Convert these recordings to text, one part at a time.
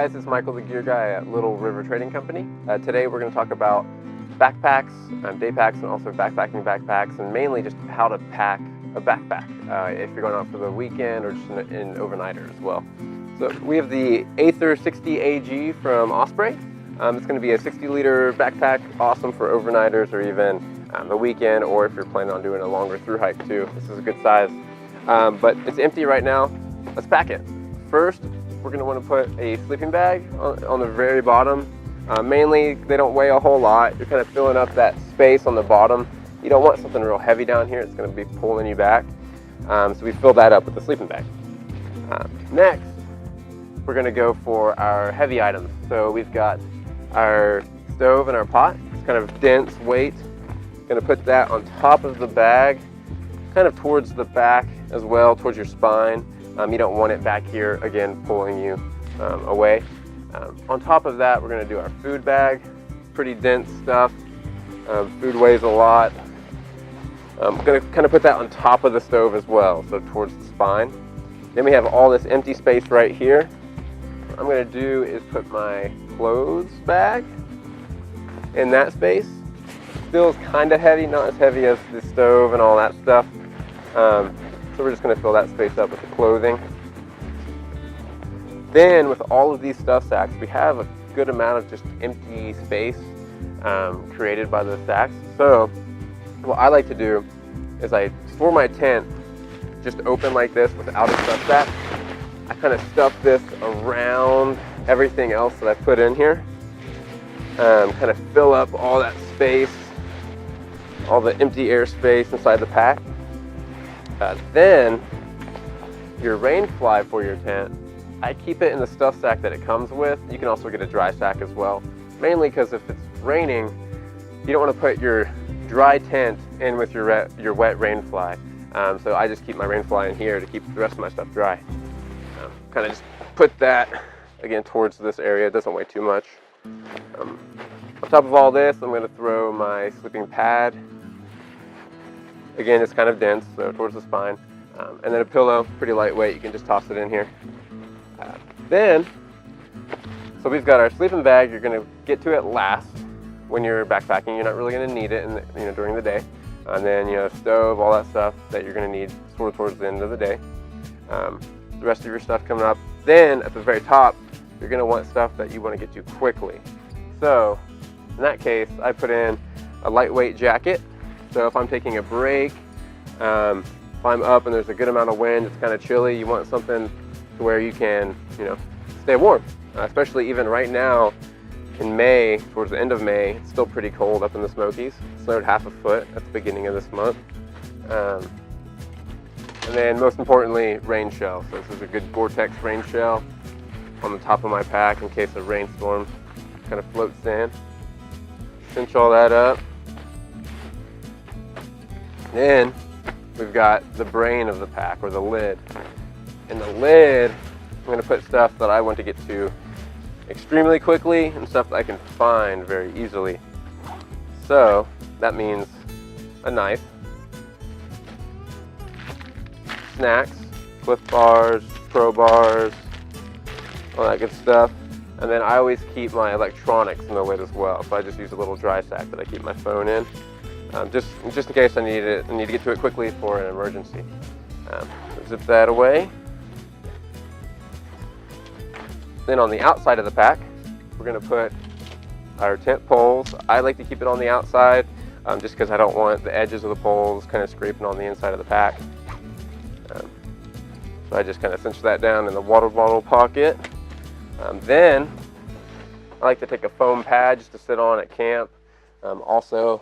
guys, it's Michael the Gear Guy at Little River Trading Company. Today we're going to talk about backpacks, day packs, and also backpacking backpacks, and mainly just how to pack a backpack if you're going out for the weekend or just an overnighter as well. So we have the Aether 60 AG from Osprey. It's going to be a 60-liter backpack, awesome for overnighters or even the weekend, or if you're planning on doing a longer through hike too. This is a good size, but it's empty right now. Let's pack it. First, we're going to want to put a sleeping bag on the very bottom. Mainly, they don't weigh a whole lot. You're kind of filling up that space on the bottom. You don't want something real heavy down here. It's going to be pulling you back. So we fill that up with the sleeping bag. Next, we're going to go for our heavy items. So we've got our stove and our pot. It's kind of dense weight. Going to put that on top of the bag, kind of towards the back as well, towards your spine. You don't want it back here, again, pulling you away. On top of that, we're going to do our food bag. Pretty dense stuff. Food weighs a lot. I'm going to kind of put that on top of the stove as well, so towards the spine. Then we have all this empty space right here. What I'm going to do is put my clothes bag in that space. Still is kind of heavy, not as heavy as the stove and all that stuff. So we're just going to fill that space up with the clothing. Then with all of these stuff sacks, we have a good amount of just empty space created by the sacks. So what I like to do is I store my tent just open like this without a stuff sack. I kind of stuff this around everything else that I put in here. Kind of fill up all that space, all the empty air space inside the pack. Then your rain fly for your tent, I keep it in the stuff sack that it comes with. You can also get a dry sack as well, mainly because if it's raining, you don't want to put your dry tent in with your wet rain fly. So I just keep my rain fly in here to keep the rest of my stuff dry. Kind of just put that again towards this area. It doesn't weigh too much. On top of all this, I'm going to throw my sleeping pad. Again, it's kind of dense, so towards the spine. And then a pillow, pretty lightweight. You can just toss it in here. So we've got our sleeping bag. You're going to get to it last when you're backpacking. You're not really going to need it during the day. And then, stove, all that stuff that you're going to need sort of towards the end of the day. The rest of your stuff coming up. Then at the very top, you're going to want stuff that you want to get to quickly. So in that case, I put in a lightweight jacket. So if I'm taking a break, if I'm up and there's a good amount of wind, it's kind of chilly, you want something to where you can, stay warm. Especially even right now in May, towards the end of May, it's still pretty cold up in the Smokies. It snowed 1/2 foot at the beginning of this month. And then most importantly, rain shell. So this is a good Gore-Tex rain shell on the top of my pack in case a rainstorm kind of floats in. Cinch all that up. Then we've got the brain of the pack, or the lid. In the lid, I'm going to put stuff that I want to get to extremely quickly and stuff that I can find very easily. So that means a knife, snacks, Cliff Bars, crowbars, all that good stuff. And then I always keep my electronics in the lid as well. So I just use a little dry sack that I keep my phone in. Just in case I need to get to it quickly for an emergency. Zip that away. Then on the outside of the pack, we're going to put our tent poles. I like to keep it on the outside just because I don't want the edges of the poles kind of scraping on the inside of the pack. So I just kind of cinch that down in the water bottle pocket. Then I like to take a foam pad just to sit on at camp. Also,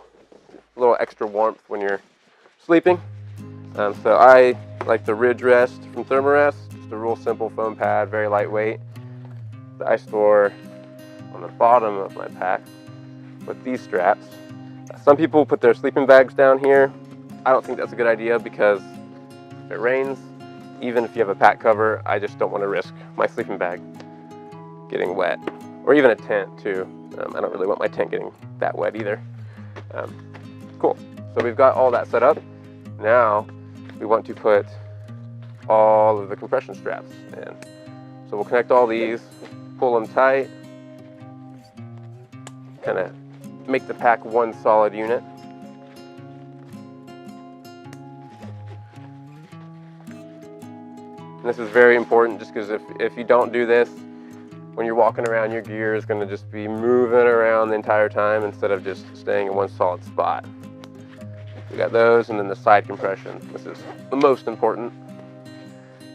a little extra warmth when you're sleeping. So I like the Ridge Rest from Thermarest, just a real simple foam pad, very lightweight, that I store on the bottom of my pack with these straps. Some people put their sleeping bags down here. I don't think that's a good idea because if it rains, even if you have a pack cover, I just don't want to risk my sleeping bag getting wet, or even a tent too. I don't really want my tent getting that wet either. Cool, so we've got all that set up. Now we want to put all of the compression straps in. So we'll connect all these pull them tight, kind of make the pack one solid unit. And this is very important just because if you don't do this, when you're walking around, your gear is going to just be moving around the entire time instead of just staying in one solid spot. We got those, and then the side compression. This is the most important.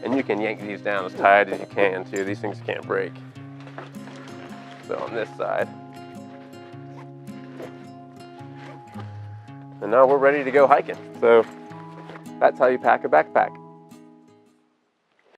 And you can yank these down as tight as you can too. These things can't break. So on this side. And now we're ready to go hiking. So that's how you pack a backpack.